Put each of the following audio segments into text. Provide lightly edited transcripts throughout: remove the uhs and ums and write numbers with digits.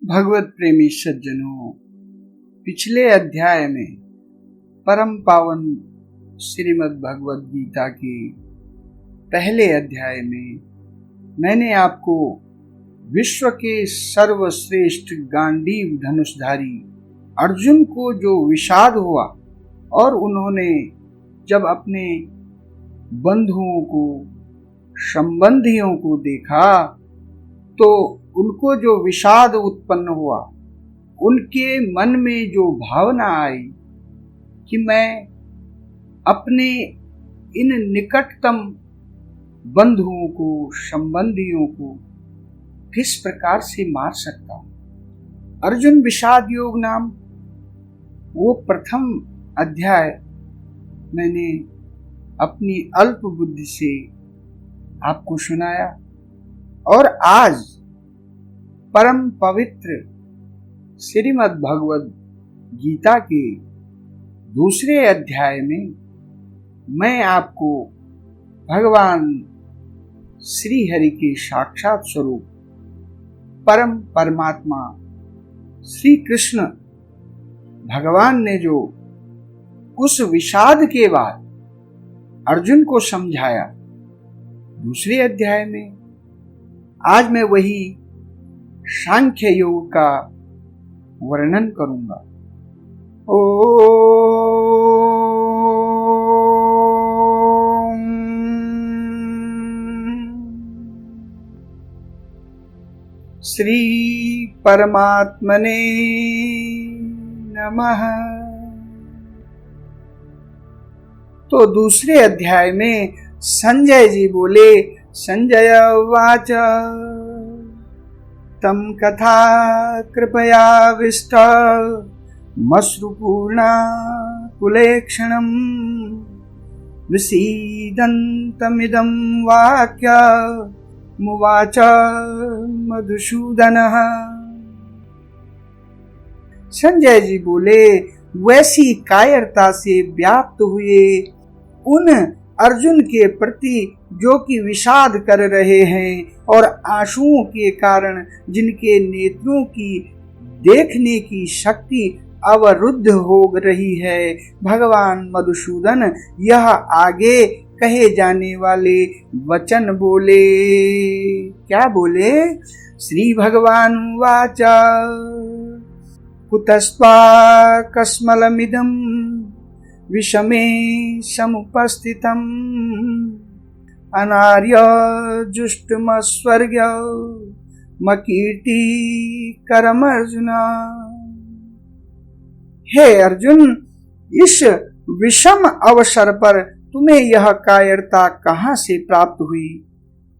भगवत प्रेमी सज्जनों, पिछले अध्याय में परम पावन श्रीमद् भगवद गीता के पहले अध्याय में मैंने आपको विश्व के सर्वश्रेष्ठ गांडीव धनुषधारी अर्जुन को जो विषाद हुआ और उन्होंने जब अपने बंधुओं को, संबंधियों को देखा तो उनको जो विषाद उत्पन्न हुआ, उनके मन में जो भावना आई कि मैं अपने इन निकटतम बंधुओं को, संबंधियों को किस प्रकार से मार सकता हूं। अर्जुन विषाद योग नाम वो प्रथम अध्याय मैंने अपनी अल्प बुद्धि से आपको सुनाया और आज परम पवित्र श्रीमद् भगवद गीता के दूसरे अध्याय में मैं आपको भगवान श्री हरि के साक्षात स्वरूप परम परमात्मा श्री कृष्ण भगवान ने जो उस विषाद के बाद अर्जुन को समझाया दूसरे अध्याय में, आज मैं वही सांख्य योग का वर्णन करूंगा। श्री परमात्मने नमः। तो दूसरे अध्याय में संजय जी बोले, संजय उवाच तम कथा कृपयाविष्ट मश्रुपूर्णा कुलेक्षणम् विसीदन्तमिदं वाक्य मुवाच मधुसूदनः। संजय जी बोले, वैसी कायरता से व्याप्त हुए उन अर्जुन के प्रति जो कि विषाद कर रहे हैं और आंसुओं के कारण जिनके नेत्रों की देखने की शक्ति अवरुद्ध हो रही है, भगवान मधुसूदन यह आगे कहे जाने वाले वचन बोले। क्या बोले? श्री भगवान वाच कुतस्त्वा कस्मलमिदं विषमे समुपस्थितम् अनार्य जुष्टमस्वर्ग्य मकीर्ति करम अर्जुन। हे अर्जुन, इस विषम अवसर पर तुम्हें यह कायरता कहाँ से प्राप्त हुई,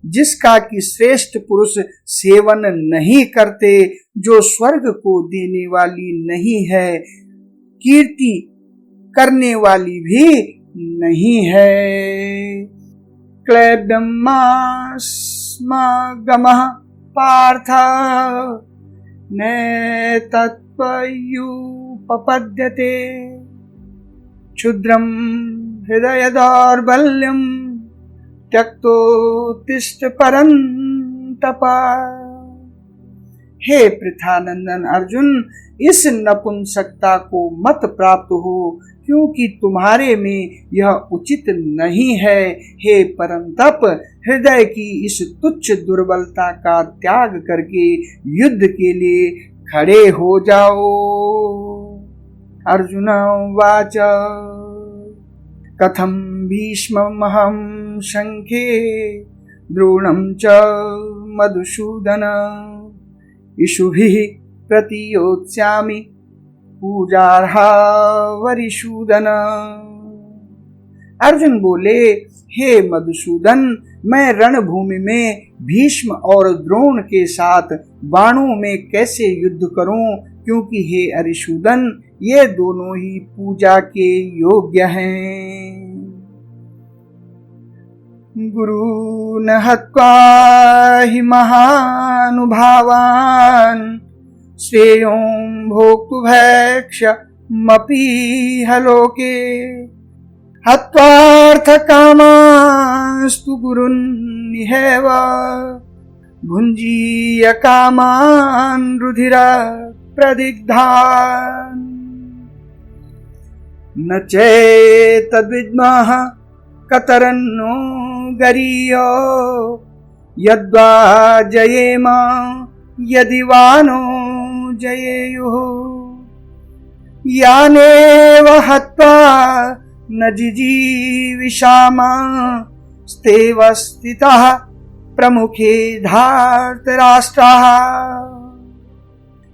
जिसका कि श्रेष्ठ पुरुष सेवन नहीं करते, जो स्वर्ग को देने वाली नहीं है, कीर्ति करने वाली भी नहीं है। क्लैब्यमास्मगमः पार्थ नैतत्त्वयुपपद्यते क्षुद्रं हृदय दौर्बल्यं त्यक्तोत्तिष्ठ परन्तप। हे पृथानंदन अर्जुन, इस नपुंसकता को मत प्राप्त हो, क्योंकि तुम्हारे में यह उचित नहीं है। हे परंतप, हृदय की इस तुच्छ दुर्बलता का त्याग करके युद्ध के लिए खड़े हो जाओ। अर्जुन उवाच कथं भीष्ममहं शंखे द्रोणं च मधुसूदन इषुभिः प्रतियोत्स्यामि पूजार्हा वरिसूदन। अर्जुन बोले, हे मधुसूदन, मैं रणभूमि में भीष्म और द्रोण के साथ बाणों में कैसे युद्ध करूं, क्योंकि हे अरिसूदन, ये दोनों ही पूजा के योग्य हैं। गुरुन् हत्वा हि महानुभावान् श्रेयों भोक्तुभैक्षमपीह लोके हत्वार्थकामास्तु गुरुन्निहैव भुञ्जीय कामान् रुधिर प्रदिग्धान् न चेतद्विद्मः कतरन्नो गरीयो यद्वा जयेम यदि वा नो जयेयुः यानेव हत्वा न जिजीविषाम स्तेव स्थितः प्रमुखे धार्तराष्ट्राः।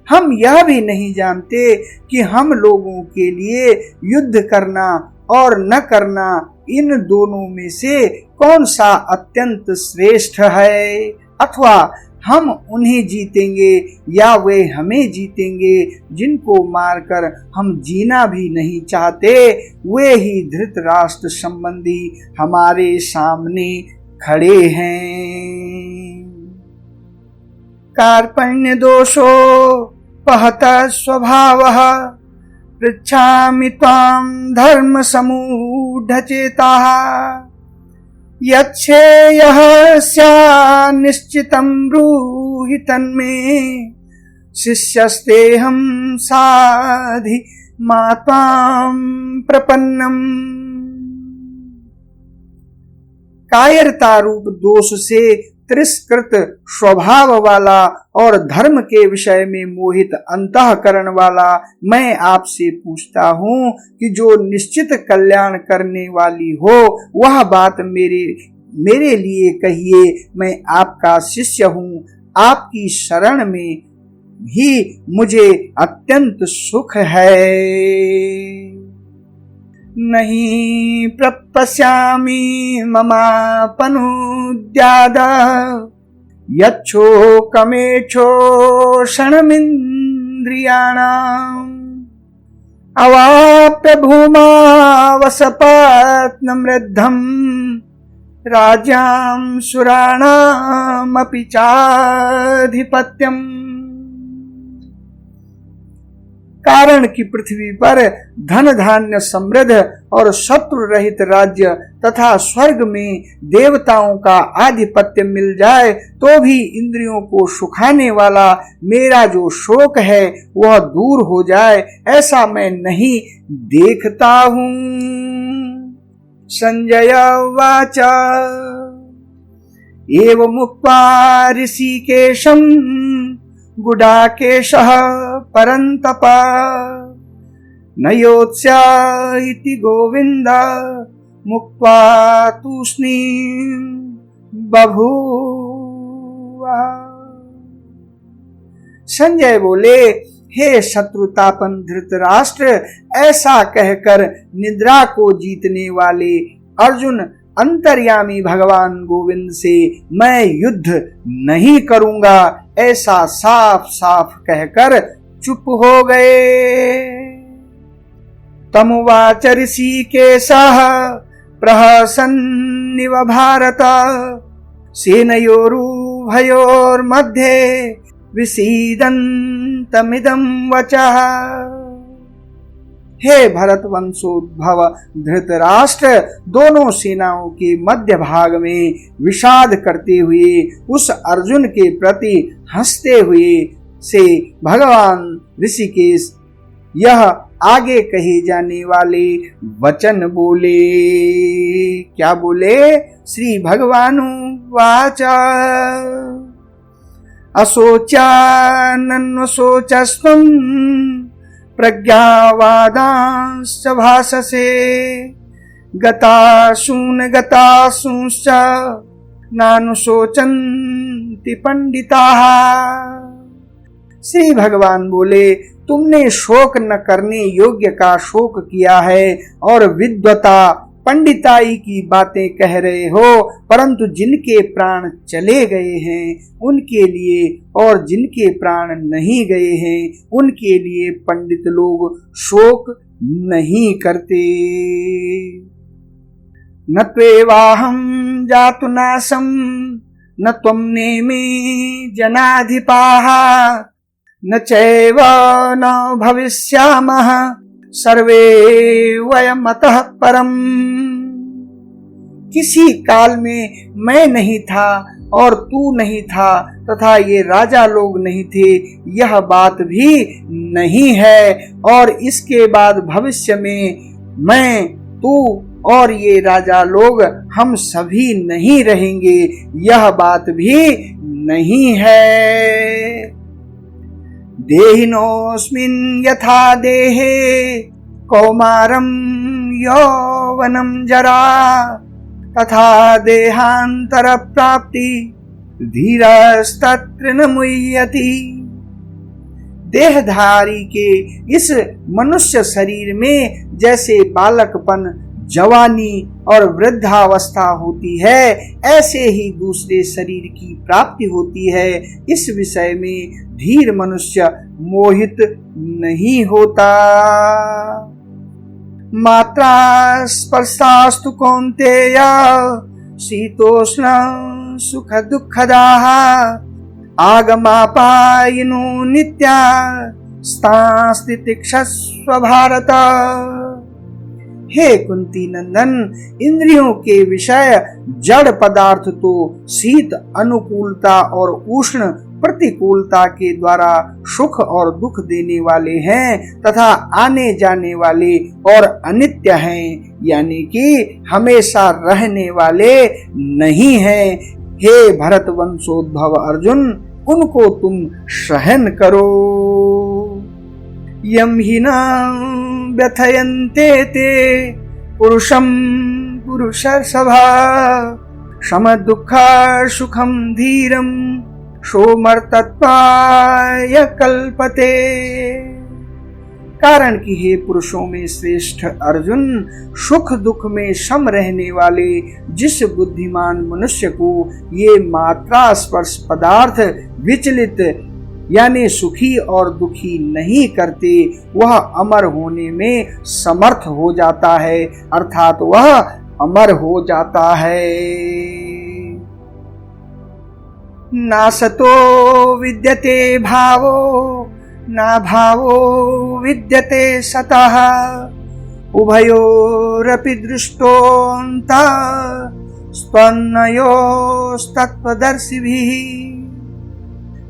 हम यह भी नहीं जानते कि हम लोगों के लिए युद्ध करना और न करना, इन दोनों में से कौन सा अत्यंत श्रेष्ठ है, अथवा हम उन्हें जीतेंगे या वे हमें जीतेंगे जिनको मारकर हम जीना भी नहीं चाहते। वे ही धृतराष्ट्र संबंधी हमारे सामने खड़े हैं। कार्पण्य दोषो पहत स्वभावः पृच्छामि त्वां धर्म समूढचेताः यच्छेयः स्यात् निश्चितं ब्रूहि तन्मे शिष्यस्तेऽहं साधि मातां प्रपन्नम्। कायरता रूप दोष से तिरस्कृत स्वभाव वाला और धर्म के विषय में मोहित अंतःकरण वाला मैं आपसे पूछता हूँ कि जो निश्चित कल्याण करने वाली हो वह बात मेरे लिए कहिए। मैं आपका शिष्य हूँ, आपकी शरण में ही मुझे अत्यंत सुख है। नहीं प्रपश्यामि ममापनुद्याद यच्छोकमेच्छोषणमिन्द्रियाणाम् अवाप्य भूमावसपत्नं वृद्धं राज्यां सुराणामपि चाधिपत्यम्। कारण कि पृथ्वी पर धन धान्य समृद्ध और शत्रु रहित राज्य तथा स्वर्ग में देवताओं का आधिपत्य मिल जाए तो भी इंद्रियों को सुखाने वाला मेरा जो शोक है वह दूर हो जाए, ऐसा मैं नहीं देखता हूँ। संजय उवाच एवमुक्त्वा ऋषिकेशं गुडाकेशः परन्तप न योत्स्य इति गोविन्द मुक्त्वा तूष्णीं बभूव। संजय बोले, हे शत्रुतापन धृतराष्ट्र, ऐसा कहकर निद्रा को जीतने वाले अर्जुन अंतर्यामी भगवान गोविंद से मैं युद्ध नहीं करूंगा ऐसा साफ साफ कहकर चुप हो गए। तमुवाच ऋषिकेशः प्रहसन्निव भारत सेनयोरुभयोर्मध्ये विसीदन्तमिदं वचः। हे भरत वंशोद्भव धृतराष्ट्र, दोनों सेनाओं के मध्य भाग में विषाद करते हुए उस अर्जुन के प्रति हंसते हुए से भगवान ऋषिकेश यह आगे कहे जाने वाले वचन बोले। क्या बोले? श्री भगवानुवाच अशोचानन्वशोचस्त्वं प्रज्ञावादांश्च भाषसे गतासून गतासूंश्च नानुशोचन्ति पंडिताः। श्री भगवान बोले, तुमने शोक न करने योग्य का शोक किया है और विद्वता पंडिताई की बातें कह रहे हो, परंतु जिनके प्राण चले गए हैं उनके लिए और जिनके प्राण नहीं गए हैं उनके लिए पंडित लोग शोक नहीं करते। न त्वेवाहं जातु नाशं न त्वं नेमे जनाधिपाः न चैव न भविष्यामः सर्वे वयमतः परम्। किसी काल में मैं नहीं था और तू नहीं था तथा ये राजा लोग नहीं थे, यह बात भी नहीं है। और इसके बाद भविष्य में मैं, तू और ये राजा लोग हम सभी नहीं रहेंगे, यह बात भी नहीं है। देहिनोऽस्मिन् यथा देहे कौमारं यौवनं जरा तथा देहांतर प्राप्ति धीरस्तत्र न मुह्यति। देहधारी के इस मनुष्य शरीर में जैसे बालकपन, जवानी और वृद्धावस्था होती है, ऐसे ही दूसरे शरीर की प्राप्ति होती है। इस विषय में धीर मनुष्य मोहित नहीं होता। मात्रा स्पर्शास्तु कौन्तेय शीतोष्ण सुख दुःखदाः आगमापायिनो नित्या स्थितिक्षस्व भारत। हे कुंती नंदन, इंद्रियों के विषय जड़ पदार्थ तो शीत अनुकूलता और उष्ण प्रतिकूलता के द्वारा सुख और दुख देने वाले हैं तथा आने जाने वाले और अनित्य हैं, यानी कि हमेशा रहने वाले नहीं हैं। हे भरत वंशोद्भव अर्जुन, उनको तुम सहन करो। यम हि न व्यथयन्ते ते पुरुषं पुरुषर्षभा सम दुःख सुखम धीरम सोमर्तत्वाय कल्पते। कारण कि हे पुरुषों में श्रेष्ठ अर्जुन, सुख दुख में सम रहने वाले जिस बुद्धिमान मनुष्य को ये मात्रा स्पर्श पदार्थ विचलित यानी सुखी और दुखी नहीं करते, वह अमर होने में समर्थ हो जाता है, अर्थात वह अमर हो जाता है। नासतो विद्यते भावो ना भावो विद्यते सतः उभयोरपि दृष्टोऽन्तः स्तन्नयोस्तत्त्वदर्शिभिः।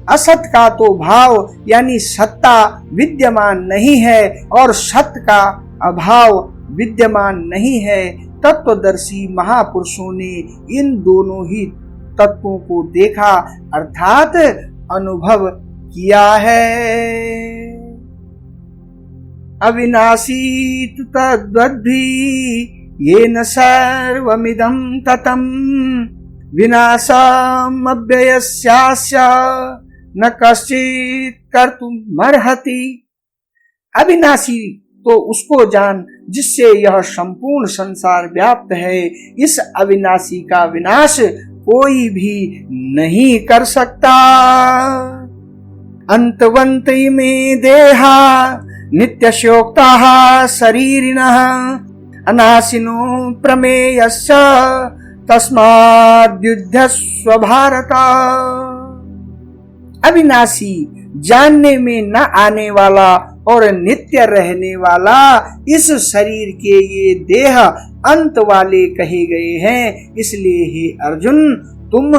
असत का तो भाव यानी सत्ता विद्यमान नहीं है और सत का अभाव विद्यमान नहीं है। तत्वदर्शी महापुरुषों ने इन दोनों ही तत्वों को देखा अर्थात अनुभव किया है। अविनाशी तु तद्वद्भि येन सर्वमिदं ततं विनाशमव्ययस्यास्य न कश्चित् कर्तुमर्हति। अविनाशी तो उसको जान जिससे यह संपूर्ण संसार व्याप्त है। इस अविनाशी का विनाश कोई भी नहीं कर सकता। अंतवंत में देहा नित्यशोक्ताः शरीरिणः अनाशिनो प्रमेयस्य तस्माद्युध्यस्व भारत। अविनाशी, जानने में न आने वाला और नित्य रहने वाला इस शरीर के ये देह अंत वाले कहे गए हैं। इसलिए हे अर्जुन, तुम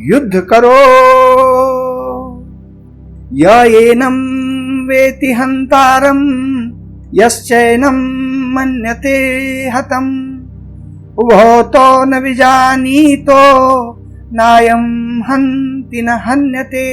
युद्ध करो। येनं वेति हन्तारं यश्चैनं मन्यते हतम् उभौतो न विजानीतो नायं हन्ति न हन्यते।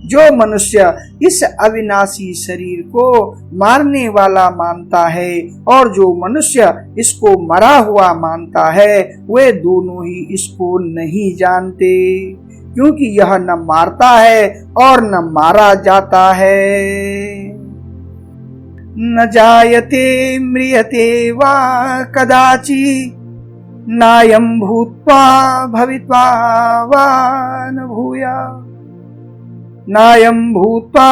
जो मनुष्य इस अविनाशी शरीर को मारने वाला मानता है और जो मनुष्य इसको मरा हुआ मानता है, वे दोनों ही इसको नहीं जानते, क्योंकि यह न मारता है और न मारा जाता है। न जायते म्रियते वा कदाचि नायं भूत्वा भवित्वा वा न भूयात्। नायं भूत्वा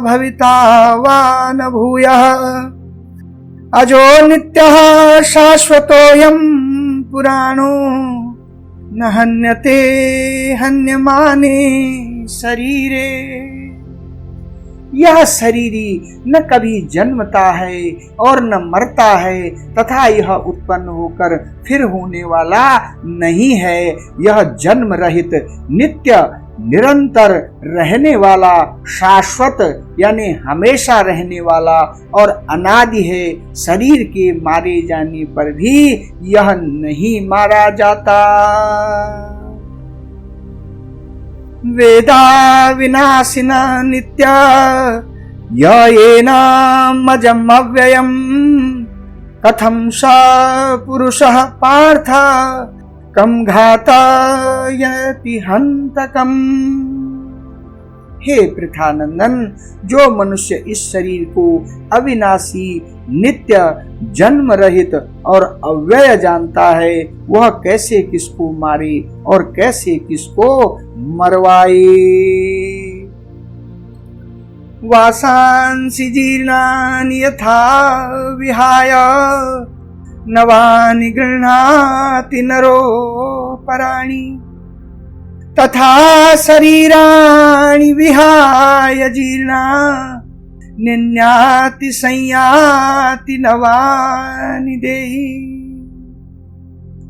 भविता वा न भूयः अजो नित्यः शाश्वतोऽयं पुराणो न हन्यते हन्यमाने शरीरे। यह शरीरी न कभी जन्मता है और न मरता है तथा यह उत्पन्न होकर फिर होने वाला नहीं है। यह जन्म रहित नित्य निरंतर रहने वाला शाश्वत यानी हमेशा रहने वाला और अनादि है। शरीर के मारे जाने पर भी यह नहीं मारा जाता। वेदा विनाशिना नित्या येनामजम् अव्ययम् कथं स पुरुषः पार्थ कम घातायति हंतकम्। हे पृथानंदन, जो मनुष्य इस शरीर को अविनाशी नित्य जन्म रहित और अव्यय जानता है वह कैसे किसको मारे और कैसे किसको मरवाए। वासांसि जीर्णानि यथा विहाय नवानि गृह्णाति नरो पराणि तथा शरीराणि विहाय जीर्णा निन्याति संयाति नवानि देहि।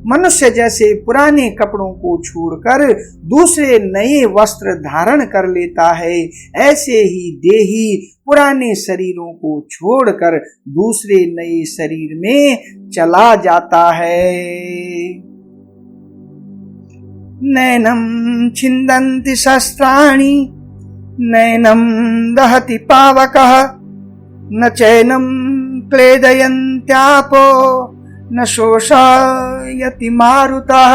मनुष्य जैसे पुराने कपड़ों को छोड़कर दूसरे नए वस्त्र धारण कर लेता है, ऐसे ही देही पुराने शरीरों को छोड़कर दूसरे नए शरीर में चला जाता है। नैनम छिन्दन्ति शस्त्राणि नैनम दहति पावकः न चैनम क्लेदयन्त्यापो न शोषयति मारुतः।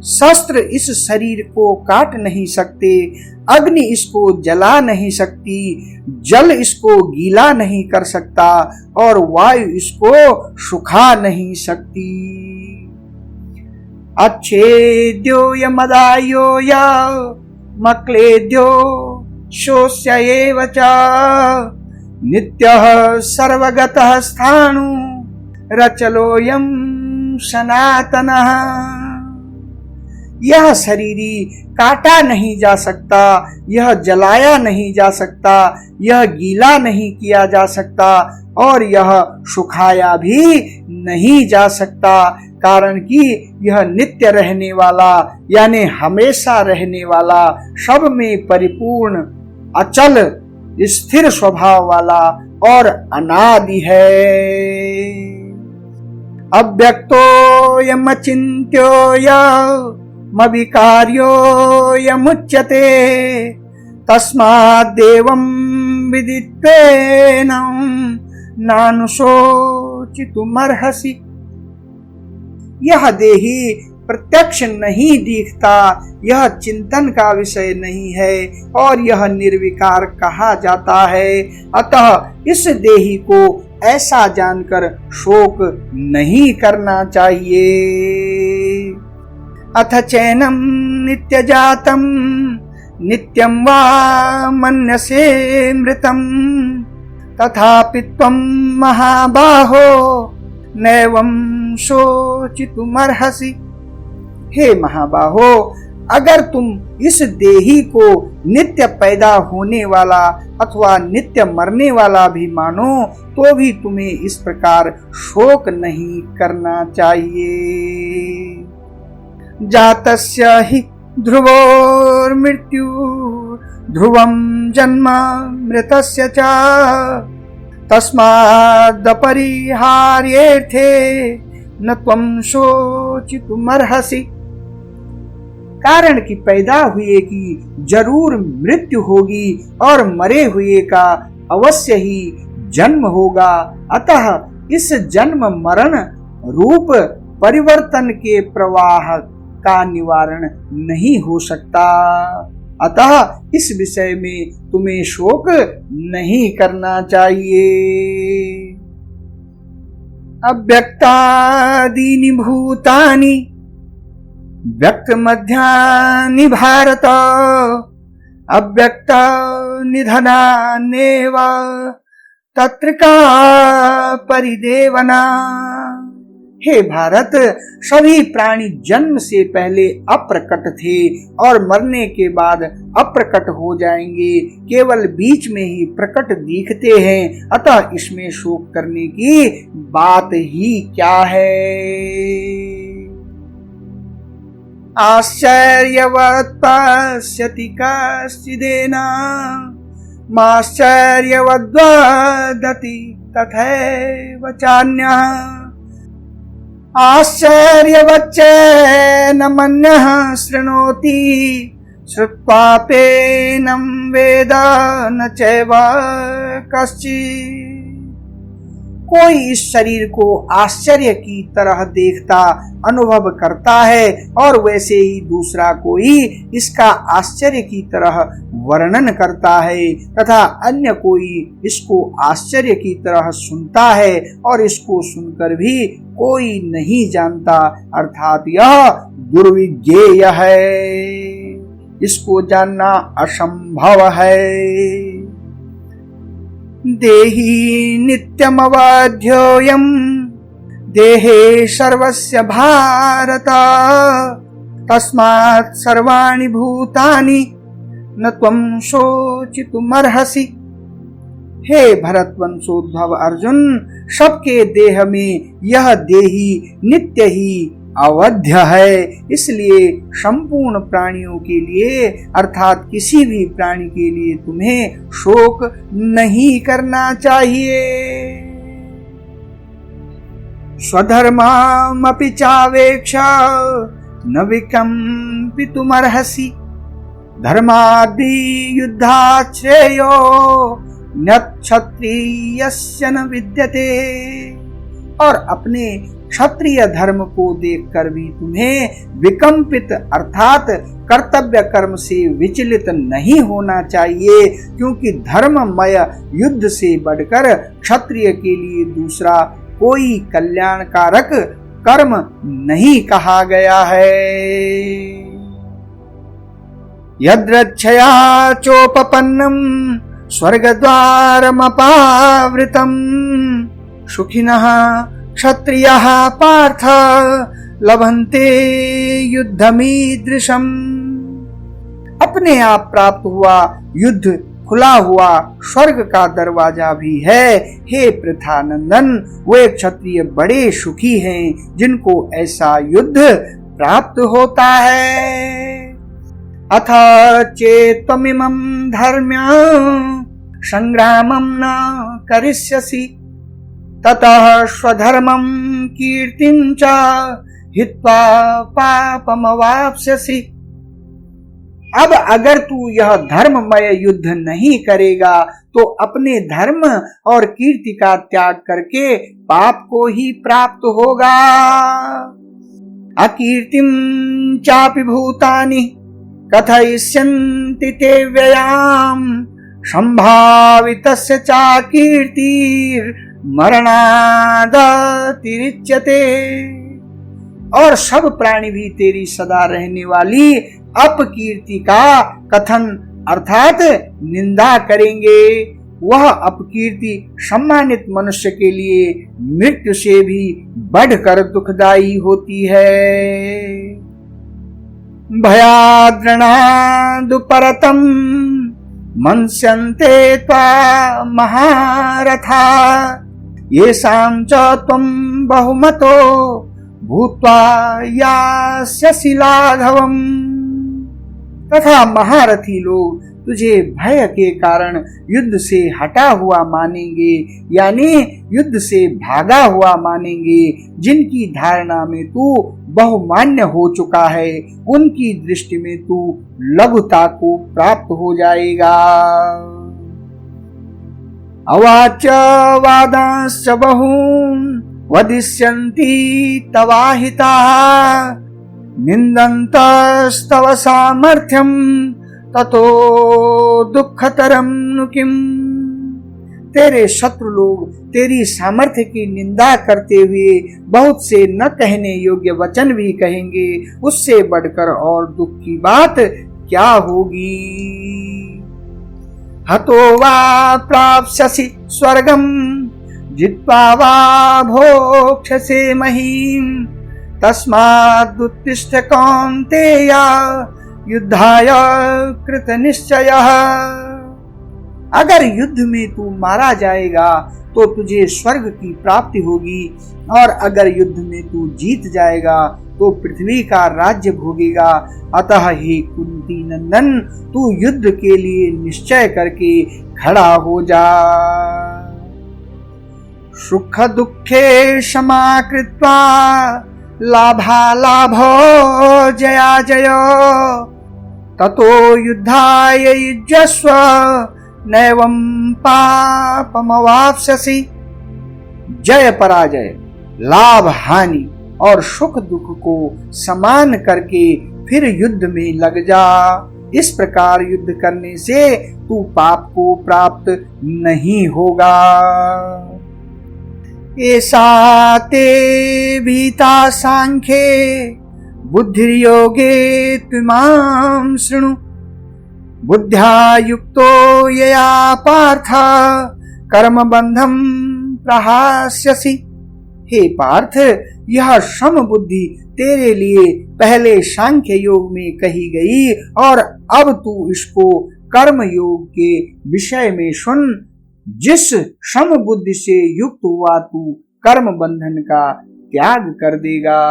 शस्त्र इस शरीर को काट नहीं सकते, अग्नि इसको जला नहीं सकती, जल इसको गीला नहीं कर सकता और वायु इसको सुखा नहीं सकती। अच्छेद्यो यमदायो या मक्लेद्यो शोष्य एव च नित्यः सर्वगतः स्थाणु रचलोऽयं सनातनः। यह शरीरी काटा नहीं जा सकता, यह जलाया नहीं जा सकता, यह गीला नहीं किया जा सकता और यह सुखाया भी नहीं जा सकता, कारण कि यह नित्य रहने वाला यानी हमेशा रहने वाला, सब में परिपूर्ण, अचल, स्थिर स्वभाव वाला और अनादि है। अव्यक्तो यमचिन्त्यो यमविकार्यो यमुच्यते तस्माद्देवं विदित्वेनं नानुशोचितुमर्हसि। यह देही प्रत्यक्ष नहीं दिखता, यह चिंतन का विषय नहीं है और यह निर्विकार कहा जाता है, अतः इस देही को ऐसा जानकर शोक नहीं करना चाहिए। अथ चैनम नित्य जातम नित्यं वा मन्यसे मृतम तथापि त्वं महाबाहो नैवं शोचितुमर्हसि। हे महाबाहो, अगर तुम इस देही को नित्य पैदा होने वाला अथवा नित्य मरने वाला भी मानो तो भी तुम्हें इस प्रकार शोक नहीं करना चाहिए। जातस्य हि ध्रुवोर्मृत्यु ध्रुवं जन्म मृतस्य च तस्मादपरिहार्येऽर्थे न त्वं शोचितुमर्हसि। कारण कि पैदा हुए की जरूर मृत्यु होगी और मरे हुए का अवश्य ही जन्म होगा, अतः इस जन्म मरण रूप परिवर्तन के प्रवाह का निवारण नहीं हो सकता, अतः इस विषय में तुम्हें शोक नहीं करना चाहिए। अव्यक्तादीनि भूतानि व्यक्त मध्यानि भारत अव्यक्त निधनान्येव तत्र का परिदेवना। हे भारत, सभी प्राणी जन्म से पहले अप्रकट थे और मरने के बाद अप्रकट हो जाएंगे, केवल बीच में ही प्रकट दिखते हैं, अतः इसमें शोक करने की बात ही क्या है। आश्चर्यवत् पश्यति कश्चिदेन माश्चर्यवद् वदति तथैव चान्यः आश्चर्यवच्चैन मन्यः शृणोति श्रुत्वाप्येनं वेद न चैव कश्चित्। कोई इस शरीर को आश्चर्य की तरह देखता अनुभव करता है और वैसे ही दूसरा कोई इसका आश्चर्य की तरह वर्णन करता है तथा अन्य कोई इसको आश्चर्य की तरह सुनता है और इसको सुनकर भी कोई नहीं जानता, अर्थात यह दुर्विज्ञेय है, इसको जानना असंभव है। देहि नित्यमवध्योऽयं देहे सर्वस्य भारत तस्मात् सर्वाणि भूतानि न त्वं शोचितुमर्हसि। हे भरतवंशोद्भव अर्जुन, सबके देह में यह देही नित्य ही अवध्य है, इसलिए संपूर्ण प्राणियों के लिए अर्थात किसी भी प्राणी के लिए तुम्हें शोक नहीं करना चाहिए। स्वधर्ममपि चावेक्ष न विकम्पितुमर्हसि धर्मादि युद्धात् श्रेयो न क्षत्रियस्य न विद्यते। और अपने क्षत्रिय धर्म को देखकर भी तुम्हें विकम्पित अर्थात कर्तव्य कर्म से विचलित नहीं होना चाहिए, क्योंकि धर्ममय युद्ध से बढ़कर क्षत्रिय के लिए दूसरा कोई कल्याणकारक कर्म नहीं कहा गया है। यद्रच्छया चोपपन्नम स्वर्गद्वारमपावृतम सुखिनः क्षत्रियः पार्थ लभन्ते युद्धमीदृशम्। अपने आप प्राप्त हुआ युद्ध खुला हुआ स्वर्ग का दरवाजा भी है। हे पृथानंदन, वे क्षत्रिय बड़े सुखी हैं जिनको ऐसा युद्ध प्राप्त होता है। अथ चेत्त्वमिमं धर्म्यं संग्रामं न करिष्यसि ततः स्वधर्मं कीर्तिं च हित्वा पापमवाप्स्यसि। अब अगर तू यह धर्ममय युद्ध नहीं करेगा तो अपने धर्म और कीर्ति का त्याग करके पाप को ही प्राप्त होगा। अकीर्तिं चापि भूतानि कथयिष्यन्ति ते व्ययाम् संभावितस्य चाकीर्तिर्मरणादतिरिच्यते। और सब प्राणी भी तेरी सदा रहने वाली अपकीर्ति का कथन अर्थात निंदा करेंगे। वह अपकीर्ति सम्मानित मनुष्य के लिए मृत्यु से भी बढ़कर दुखदायी होती है। भयाद्रणादुपरतं मन्स्यन्ते त्वा महारथा येषां च त्वं बहुमतो भूत्वा यास्यसि लाघवम्। तथा महारथी लोग तुझे भय के कारण युद्ध से हटा हुआ मानेंगे, यानी युद्ध से भागा हुआ मानेंगे। जिनकी धारणा में तू बहुमान्य हो चुका है, उनकी दृष्टि में तू लघुता को प्राप्त हो जाएगा। अवाच वादांश्च बहून् वदिष्यन्ति तवाहिताः निन्दन्तस्तव सामर्थ्यं ततो दुःखतरं नु किम्। तेरे शत्रु लोग तेरी सामर्थ्य की निंदा करते हुए बहुत से न कहने योग्य वचन भी कहेंगे, उससे बढ़कर और दुख की बात क्या होगी। हतो वा प्राप्स्यसि स्वर्गं जित्वा वा भोक्ष्यसे महीम् तस्मादुत्तिष्ठ कौन्तेय युद्धाय कृतनिश्चयः। अगर युद्ध में तू मारा जाएगा तो तुझे स्वर्ग की प्राप्ति होगी, और अगर युद्ध में तू जीत जाएगा तो पृथ्वी का राज्य भोगेगा। अतः हे कुंती नंदन, तू युद्ध के लिए निश्चय करके खड़ा हो जा। सुख दुखे क्षमा कृत्वा लाभालाभो जया जयो ततो युद्धाय युज्यस्व नैवं पापमवाप्स्यसि। जय पराजय, लाभ हानि और सुख दुख को समान करके फिर युद्ध में लग जा। इस प्रकार युद्ध करने से तू पाप को प्राप्त नहीं होगा। ऐसा ते भीता सांख्ये बुद्धिर्योगे त्विमां शृणु बुद्ध्या युक्तो यया पार्थ कर्म बंधम प्रहास्यसि। हे पार्थ, यह सम बुद्धि तेरे लिए पहले सांख्य योग में कही गई, और अब तू इसको कर्म योग के विषय में सुन। जिस सम बुद्धि से युक्त हुआ तू कर्म बंधन का त्याग कर देगा।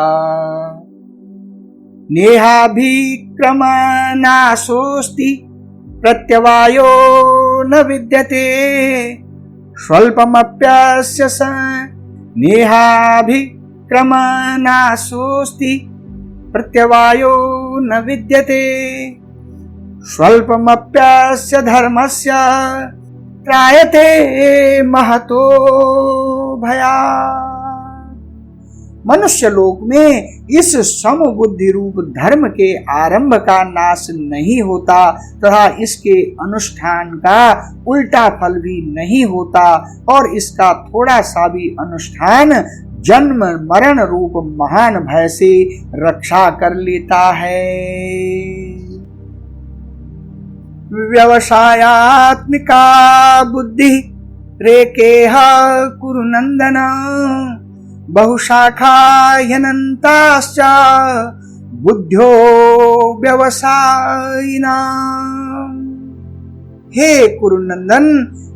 नेहाभिक्रम नाशोस्ति प्रत्यवायो न विद्यते स्वल्पमप्यस्य नेहाभिक्रम नाशोस्ति प्रत्यवायो न विद्यते स्वल्पमप्यस्य धर्मस्य त्रायते महतो भया। मनुष्य लोक में इस समबुद्धि रूप धर्म के आरंभ का नाश नहीं होता तथा इसके अनुष्ठान का उल्टा फल भी नहीं होता, और इसका थोड़ा सा भी अनुष्ठान जन्म मरण रूप महान भय से रक्षा कर लेता है। व्यवसायात्मिका बुद्धि रेकेह कुरु नंदन बहुशाखा ह्यनन्ताश्च बुद्ध्यो व्यवसायिना। हे कुरुनंदन,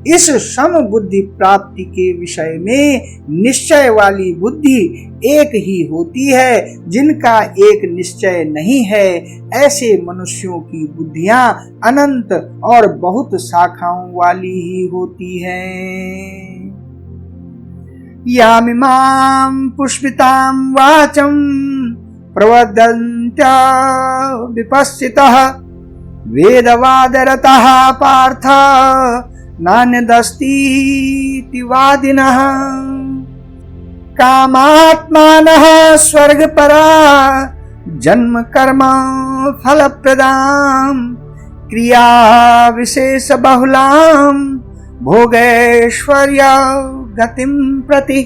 इस सम बुद्धि प्राप्ति के विषय में निश्चय वाली बुद्धि एक ही होती है, जिनका एक निश्चय नहीं है। ऐसे मनुष्यों की बुद्धियां अनंत और बहुत शाखाओं वाली ही होती हैं। यामिमां पुष्पितां वाचं प्रवदन्त्य विपश्चितः वेदवादरतः पार्थ नान्यदस्तीति वादिनः। कामात्मानः स्वर्गपरा जन्म कर्म फलप्रदां क्रिया विशेष बहुलां भोगैश्वर्य गतिम प्रति।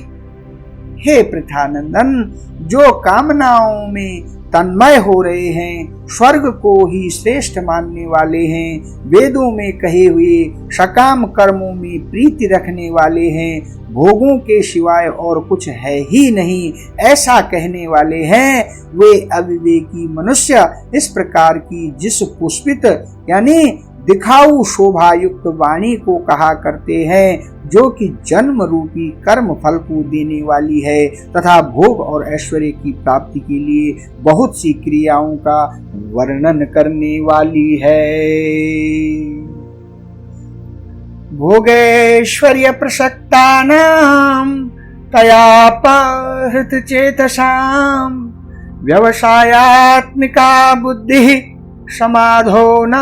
हे पृथानंदन, जो कामनाओं में तन्मय हो रहे हैं, स्वर्ग को ही श्रेष्ठ मानने वाले हैं, वेदों में कहे हुए सकाम कर्मों में प्रीति रखने वाले हैं, भोगों के सिवाय और कुछ है ही नहीं, ऐसा कहने वाले हैं, वे अविवेकी मनुष्य इस प्रकार की जिस पुष्पित यानी दिखाऊ शोभा युक्त वाणी को कहा करते हैं, जो कि जन्म रूपी कर्म फल को देने वाली है तथा भोग और ऐश्वर्य की प्राप्ति के लिए बहुत सी क्रियाओं का वर्णन करने वाली है। भोगैश्वर्य प्रसक्तानां तयापहृत चेतसां व्यवसायात्मिका बुद्धि समाधो न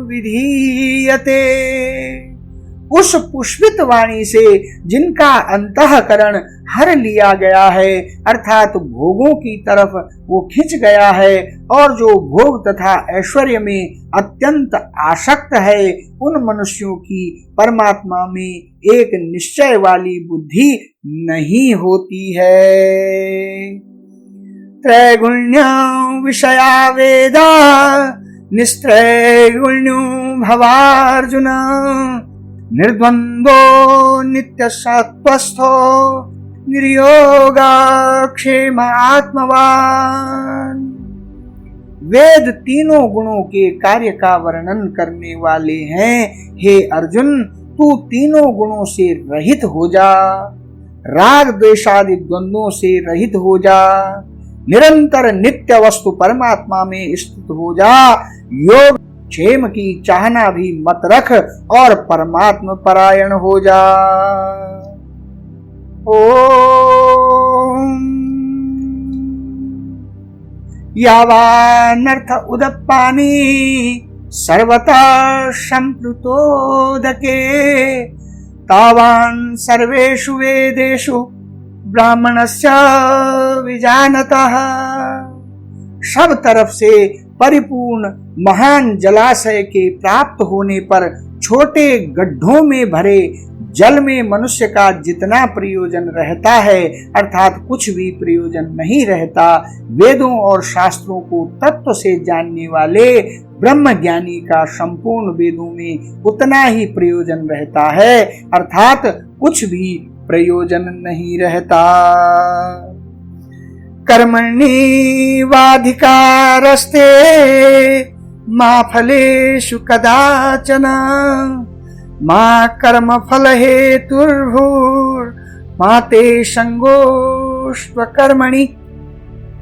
विधीयते। उस पुष्पित वाणी से जिनका अंतःकरण हर लिया गया है, अर्थात भोगों की तरफ वो खिंच गया है, और जो भोग तथा ऐश्वर्य में अत्यंत आसक्त है, उन मनुष्यों की परमात्मा में एक निश्चय वाली बुद्धि नहीं होती है। त्रैगुण्य विषया वेदा निस्त्रैगुण्यो भवार्जुन निर्द्वंद्वो नित्य सत्वस्थो निर्योगा क्षेम आत्मवान। वेद तीनों गुणों के कार्य का वर्णन करने वाले हैं। हे अर्जुन, तू तीनों गुणों से रहित हो जा, राग द्वेषादि द्वंद्वों से रहित हो जा, निरंतर नित्य वस्तु परमात्मा में स्थित हो जा, योग क्षेम की चाहना भी मत रख और परमात्मा परायण हो जा। ओम यावानर्थ उदप्पानि सर्वथा संप्लुतोदके तावान् सर्वेषु वेदेषु ब्राह्मणस्य विजानतः। सब तरफ से परिपूर्ण महान जलाशय के प्राप्त होने पर छोटे गड्ढों में भरे जल में मनुष्य का जितना प्रयोजन रहता है, अर्थात कुछ भी प्रयोजन नहीं रहता, वेदों और शास्त्रों को तत्व से जानने वाले ब्रह्म ज्ञानी का संपूर्ण वेदों में उतना ही प्रयोजन रहता है, अर्थात कुछ भी प्रयोजन नहीं रहता। कर्मणि वाधिकारस्ते मा फलेषु कदाचन मा कर्म फल हेतुर्भूर् मा ते संगोष्व कर्मणि।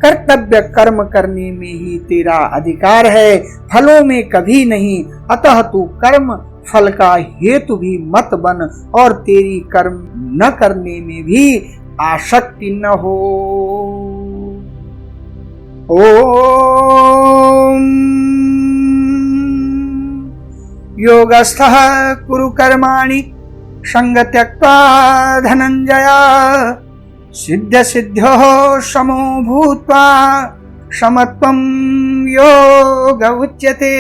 कर्तव्य कर्म करने में ही तेरा अधिकार है, फलों में कभी नहीं। अतः तू कर्म फल का हेतु भी मत बन और तेरी कर्म न करने में भी आसक्ति न हो। ओम योगस्थः कुरु कर्माणि संग त्यक्त्वा धनंजय सिद्ध सिद्ध्योः समो भूत्वा समत्वं योग उच्यते।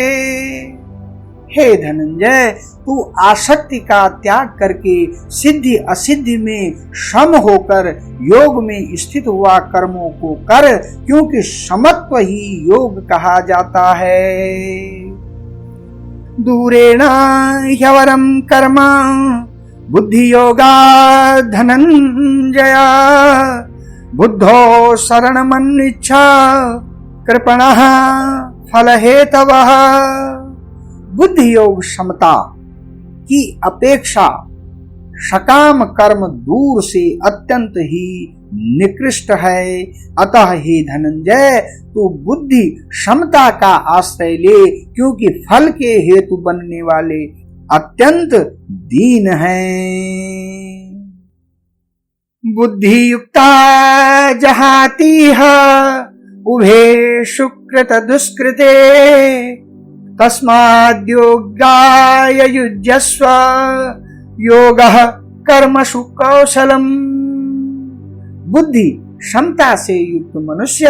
हे धनंजय, तू आसक्ति का त्याग करके सिद्धि असिद्धि में सम होकर योग में स्थित हुआ कर्मों को कर, क्योंकि समत्व ही योग कहा जाता है। दूरेण ह्यवरं कर्म बुद्धि योगा धनंजय बुद्धो शरणमन्निच्छा कृपणः फलहेतवः। बुद्धि योग समता की अपेक्षा सकाम कर्म दूर से अत्यंत ही निकृष्ट है। अतः हे धनंजय, तू बुद्धि समता का आश्रय ले, क्योंकि फल के हेतु बनने वाले अत्यंत दीन हैं। बुद्धि युक्ता जहातीह उभे सुकृत दुष्कृते तस्माद्योगाय युज्यस्व योगः कर्मसु कौशलम्। बुद्धि क्षमता से युक्त मनुष्य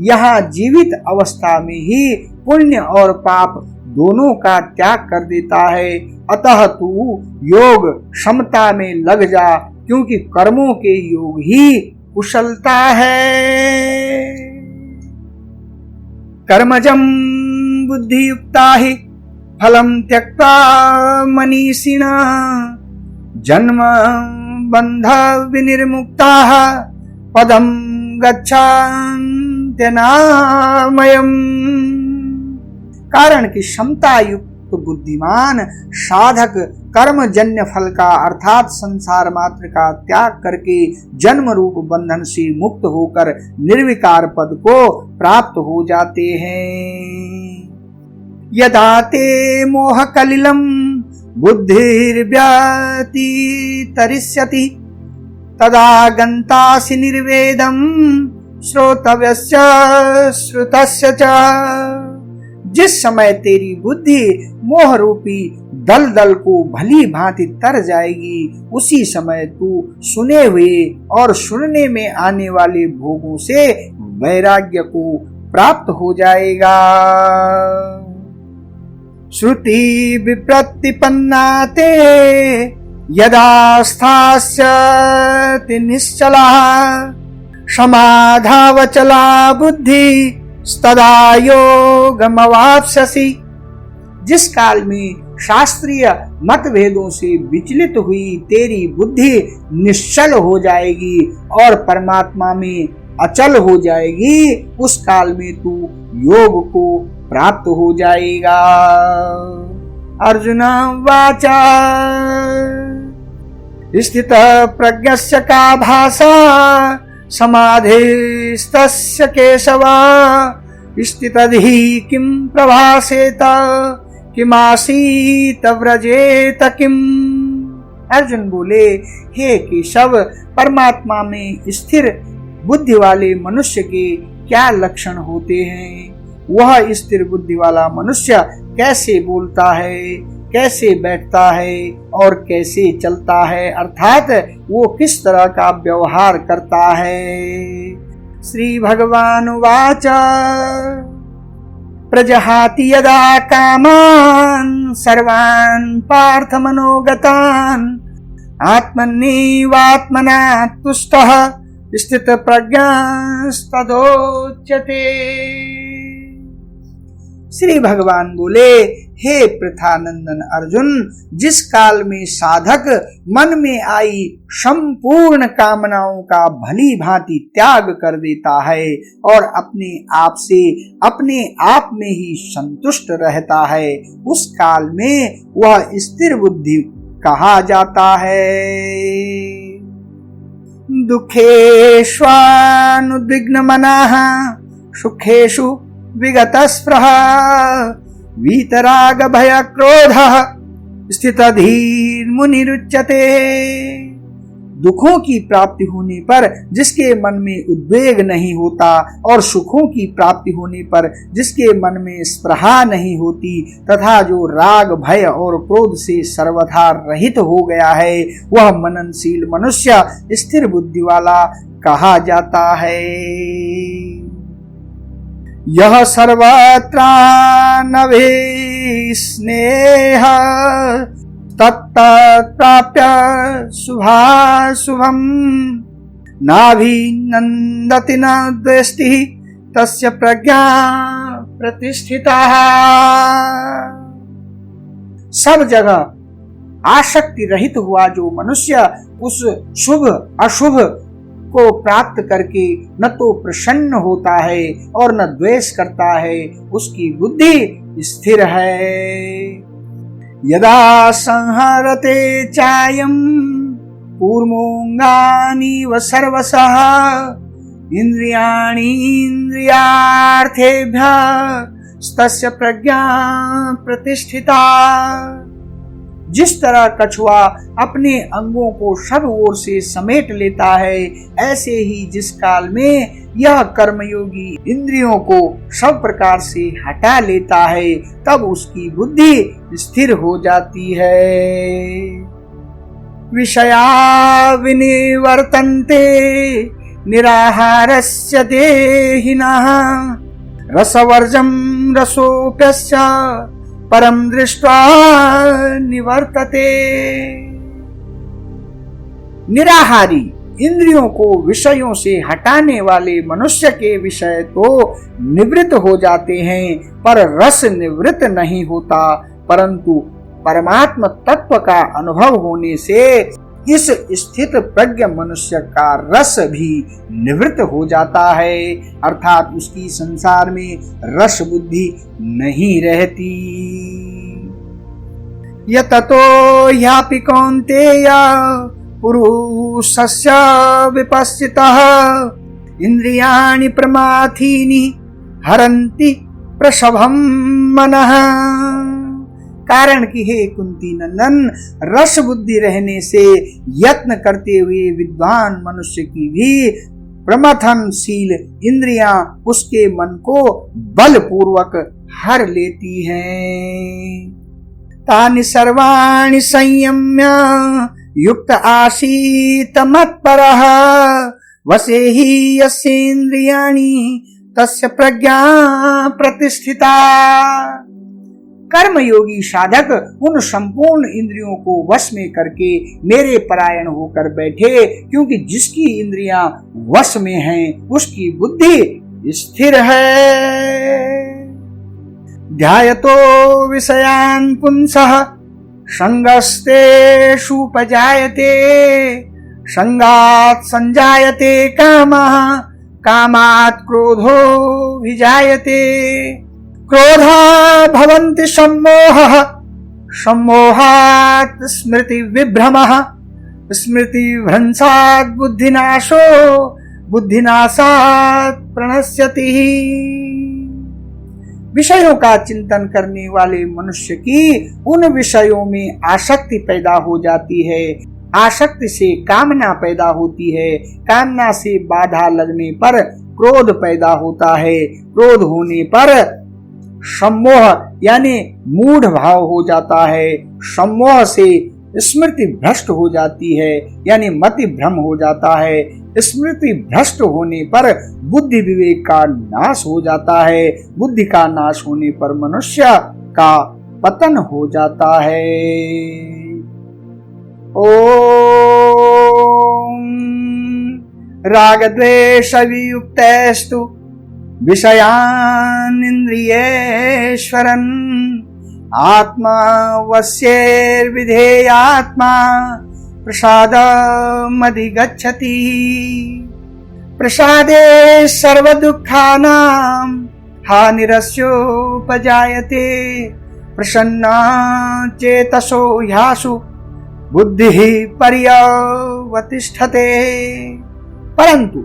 यहाँ जीवित अवस्था में ही पुण्य और पाप दोनों का त्याग कर देता है। अतः तू योग क्षमता में लग जा, क्योंकि कर्मों के योग ही कुशलता है। कर्मजं बुद्धि युक्ता ही फलं त्यक्त्वा मनीषिणः जन्म बंध विनिर्मुक्ताः पदं गच्छन्त्यनामयम्। कारण की क्षमता युक्त बुद्धिमान साधक कर्मजन्य फल का अर्थात संसार मात्र का त्याग करके जन्म रूप बंधन से मुक्त होकर निर्विकार पद को प्राप्त हो जाते हैं। यदा ते मोह कलिलम बुद्धिर्व्यति तरिष्यति तदा गन्तासि निर्वेदम श्रोतव्यस्य श्रुतस्य च। जिस समय तेरी बुद्धि मोह रूपी दलदल को भली भांति तर जाएगी, उसी समय तू सुने हुए और सुनने में आने वाले भोगों से वैराग्य को प्राप्त हो जाएगा। श्रुति विप्रतिपन्ना ते यदा स्थास्यति निश्चला समाधावचला बुद्धि तदा योगमवाप्स्यसि। जिस काल में शास्त्रीय मतभेदों से विचलित हुई तेरी बुद्धि निश्चल हो जाएगी और परमात्मा में अचल हो जाएगी। उस काल में तू योग को प्राप्त हो जाएगा। अर्जुन वाचा स्थित प्रज्ञस्य का भाषा समाधिस्तस्य केशवा स्थितधि किम प्रभासेत किमासीत व्रजेत किम। अर्जुन बोले, हे केशव, परमात्मा में स्थिर बुद्धि वाले मनुष्य के क्या लक्षण होते हैं? वह स्थिर बुद्धि वाला मनुष्य कैसे बोलता है, कैसे बैठता है और कैसे चलता है, अर्थात वो किस तरह का व्यवहार करता है। श्री भगवान वाच प्रजहाति यदा कामान सर्वान् पार्थ मनोगतान् आत्मन्येवात्मना तुष्टः स्थित प्रज्ञस्तदोच्यते। श्री भगवान बोले, हे पृथानंदन अर्जुन, जिस काल में साधक मन में आई संपूर्ण कामनाओं का भली भांति त्याग कर देता है और अपने आप से अपने आप में ही संतुष्ट रहता है, उस काल में वह स्थिर बुद्धि कहा जाता है। दुखेष्वानुद्विग्न मनः सुखेषु विगत स्पृह वीतराग भय क्रोध स्थितधीर मुनिरुच्यते। दुखों की प्राप्ति होने पर जिसके मन में उद्वेग नहीं होता और सुखों की प्राप्ति होने पर जिसके मन में स्पृहा नहीं होती तथा जो राग भय और क्रोध से सर्वथा रहित हो गया है, वह मननशील मनुष्य स्थिर बुद्धि वाला कहा जाता है। यह सर्वत्रानभि स्नेह तत्प्राप्य शुभाशुभम् नाभिनन्दति न द्वेष्टि तस्य प्रज्ञा प्रतिष्ठिता। सब जगह आसक्ति रहित हुआ जो मनुष्य उस शुभ अशुभ को प्राप्त करके न तो प्रसन्न होता है और न द्वेष करता है, उसकी बुद्धि स्थिर है। यदा संहरते चायं कूर्मोऽङ्गानि व सर्वशः इन्द्रियाणि इन्द्रियार्थेभ्यः तस्य प्रज्ञा प्रतिष्ठिता। जिस तरह कछुआ अपने अंगों को सब ओर से समेट लेता है, ऐसे ही जिस काल में यह कर्मयोगी इंद्रियों को सब प्रकार से हटा लेता है, तब उसकी बुद्धि स्थिर हो जाती है। विषया विनिवर्तन्ते निराहारस्य देहिनः रसवर्जं रसोप्यस्य परम दृष्ट्वा निवर्तते। निराहारी इंद्रियों को विषयों से हटाने वाले मनुष्य के विषय तो निवृत्त हो जाते हैं, पर रस निवृत्त नहीं होता, परंतु परमात्म तत्व का अनुभव होने से इस स्थित प्रज्ञ मनुष्य का रस भी निवृत्त हो जाता है, अर्थात उसकी संसार में रस बुद्धि नहीं रहती। यततो ह्यापि कौन्तेय पुरुषस्य विपश्चितः इंद्रियाणि प्रमाथीनि हरन्ति प्रसभं मनः। कारण कि हे कुंती नंदन, रस बुद्धि रहने से यत्न करते हुए विद्वान मनुष्य की भी प्रमथनशील इंद्रियां उसके मन को बलपूर्वक हर लेती हैं। तानि सर्वाणि संयम्य युक्त आसीत मत्परः वसे हि यस्येन्द्रियाणि तस्य प्रज्ञा प्रतिष्ठिता। कर्मयोगी साधक उन संपूर्ण इंद्रियों को वश में करके मेरे परायण होकर बैठे, क्योंकि जिसकी इंद्रियां वश में हैं उसकी बुद्धि स्थिर है। ध्यायतो विषयान् पुंसः संगस्तेषुपजायते संगात् संजायते कामः कामात् क्रोधो विजायते क्रोधा भवन्ति सम्मोहः सम्मोहात् स्मृति विभ्रमः स्मृति भ्रंशात् बुद्धिनाशो बुद्धिनाशात् प्रणश्यति। विषयों का चिंतन करने वाले मनुष्य की उन विषयों में आसक्ति पैदा हो जाती है, आसक्ति से कामना पैदा होती है, कामना से बाधा लगने पर क्रोध पैदा होता है, क्रोध होने पर सम्मोह यानी मूढ़ भाव हो जाता है, सम्मोह से स्मृति भ्रष्ट हो जाती है यानी मति भ्रम हो जाता है, स्मृति भ्रष्ट होने पर बुद्धि विवेक का नाश हो जाता है, बुद्धि का नाश होने पर मनुष्य का पतन हो जाता है। ओम राग द्वेष वियुक्तस्तु विषयान् इंद्रियेश्वरन् आत्मा वश्यैर्विधेयात्मा प्रसादमधिगच्छति प्रसादे सर्वदुःखानां हानिरस्योपजायते प्रसन्ना चेतसो ह्यासु बुद्धिः पर्यवतिष्ठते। परंतु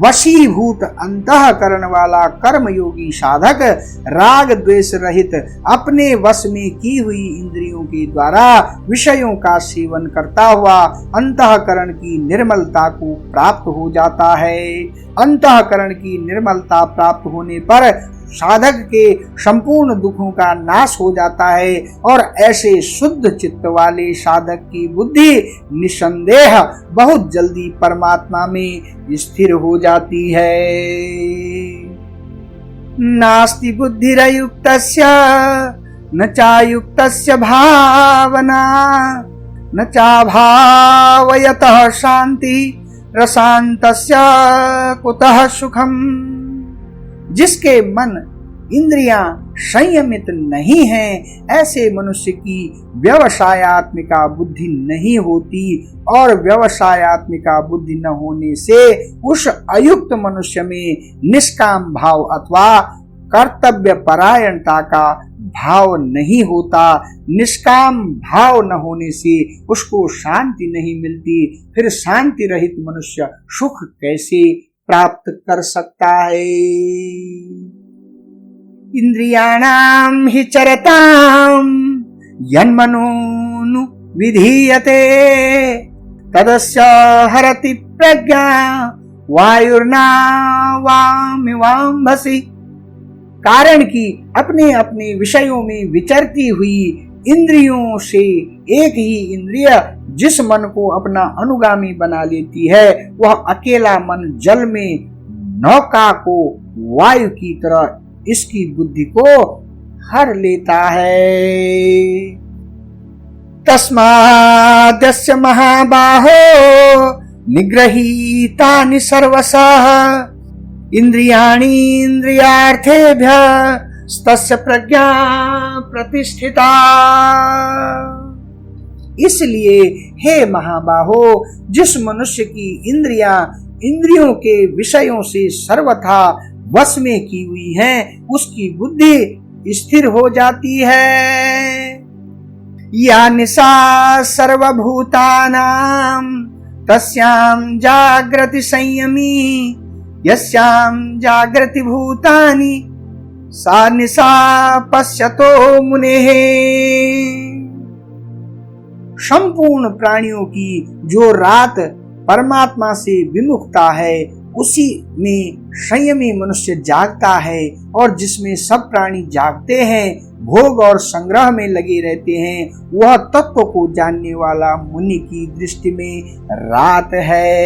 वशीभूत अंतःकरण वाला कर्मयोगी साधक राग द्वेष रहित अपने वश में की हुई इंद्रियों के द्वारा विषयों का सेवन करता हुआ अंतःकरण की निर्मलता को प्राप्त हो जाता है। अंतःकरण की निर्मलता प्राप्त होने पर साधक के संपूर्ण दुखों का नाश हो जाता है और ऐसे शुद्ध चित्त वाले साधक की बुद्धि निसंदेह बहुत जल्दी परमात्मा में स्थिर हो जाती है। नास्ति बुद्धिरयुक्तस्य न चायुक्तस्य भावना न चाभावयतः शांति रसान्तस्य कुतः सुखम। जिसके मन इंद्रियां संयमित नहीं हैं, ऐसे मनुष्य की व्यवसायात्मिका बुद्धि नहीं होती और व्यवसायात्मिका बुद्धि न होने से उस अयुक्त मनुष्य में निष्काम भाव अथवा कर्तव्य परायणता का भाव नहीं होता। निष्काम भाव न होने से उसको शांति नहीं मिलती, फिर शांति रहित मनुष्य सुख कैसे प्राप्त कर सकता है। इंद्रियाणाम हि चरताम यन्मनोनु विधीयते तदस्य हरति प्रज्ञा वायुर्नावामिवाम्भसि। कारण कि अपने अपने विषयों में विचरती हुई इंद्रियों से एक ही इंद्रिय जिस मन को अपना अनुगामी बना लेती है, वह अकेला मन जल में नौका को वायु की तरह इसकी बुद्धि को हर लेता है। तस्माद्यस्य महाबाहो निग्रहीतानि सर्वशः इंद्रियाणि इंद्रियार्थेभ्यः तस्य प्रज्ञा प्रतिष्ठिता। इसलिए हे महाबाहो, जिस मनुष्य की इंद्रियां इंद्रियों के विषयों से सर्वथा वश में की हुई हैं, उसकी बुद्धि स्थिर हो जाती है। या निशा सर्वभूतानां तस्यां जागृति संयमी यस्यां जागृति भूतानि सा निशा पश्यतो मुनेः। संपूर्ण प्राणियों की जो रात परमात्मा से विमुखता है, उसी में संयमी मनुष्य जागता है, और जिसमें सब प्राणी जागते हैं, भोग और संग्रह में लगे रहते हैं, वह तत्व को जानने वाला मुनि की दृष्टि में रात है।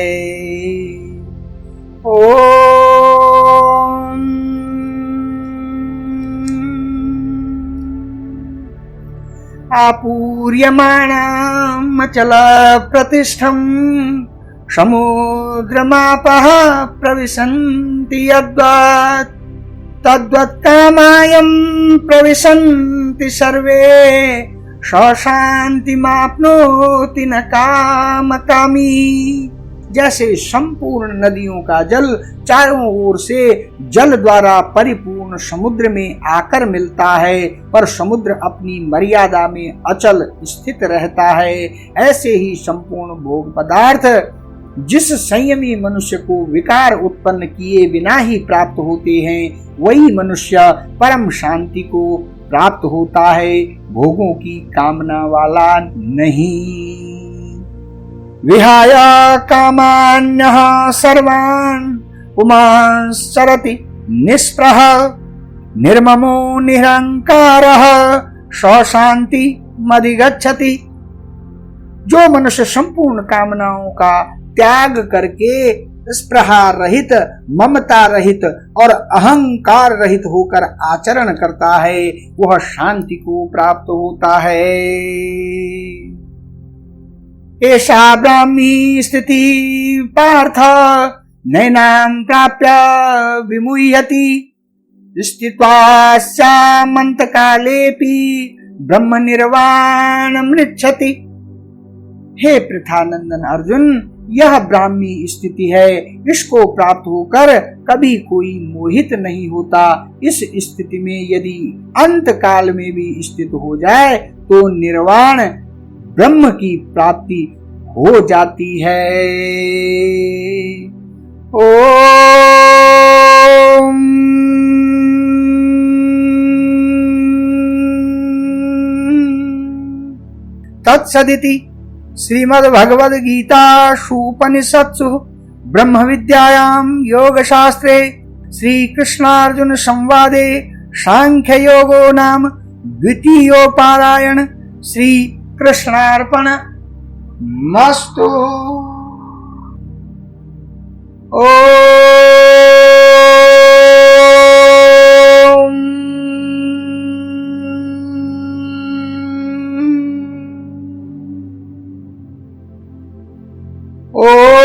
ओम आपूर्यमाणम् अचल प्रतिष्ठम् समुद्रमापः प्रविशन्ति यद्वत् तद्वत्कामायं प्रविशन्ति सर्वे शान्तिमाप्नोति न कामकामी। जैसे संपूर्ण नदियों का जल चारों ओर से जल द्वारा परिपूर्ण समुद्र में आकर मिलता है, पर समुद्र अपनी मर्यादा में अचल स्थित रहता है, ऐसे ही संपूर्ण भोग पदार्थ जिस संयमी मनुष्य को विकार उत्पन्न किए बिना ही प्राप्त होते हैं, वही मनुष्य परम शांति को प्राप्त होता है, भोगों की कामना वाला नहीं। विहाय कामान्यः सर्वान् पुमांश्चरति निःस्पृहः निर्ममो निरहंकारः स शान्तिमधिगच्छति। जो मनुष्य संपूर्ण कामनाओं का त्याग करके स्पृहा रहित, ममता रहित और अहंकार रहित होकर आचरण करता है, वह शांति को प्राप्त होता है। एषा ब्राह्मी स्थिति पार्थ नैनां प्राप्य विमुह्यति स्थित्वास्यामन्तकालेऽपि ब्रह्म निर्वाणमृच्छति। हे पृथानंदन अर्जुन, यह ब्राह्मी स्थिति है, इसको प्राप्त होकर कभी कोई मोहित नहीं होता। इस स्थिति में यदि अंत काल में भी स्थित हो जाए तो निर्वाण ब्रह्म की प्राप्ति हो जाती है। ओम तत्सदिति श्रीमद्भगवद्गीतासूपनिषत्सु ब्रह्म विद्यायां योगशास्त्रे श्रीकृष्णार्जुन संवादे सांख्य योगो नाम द्वितीयोपारायण। श्री कृष्णार्पणमस्तु। ओम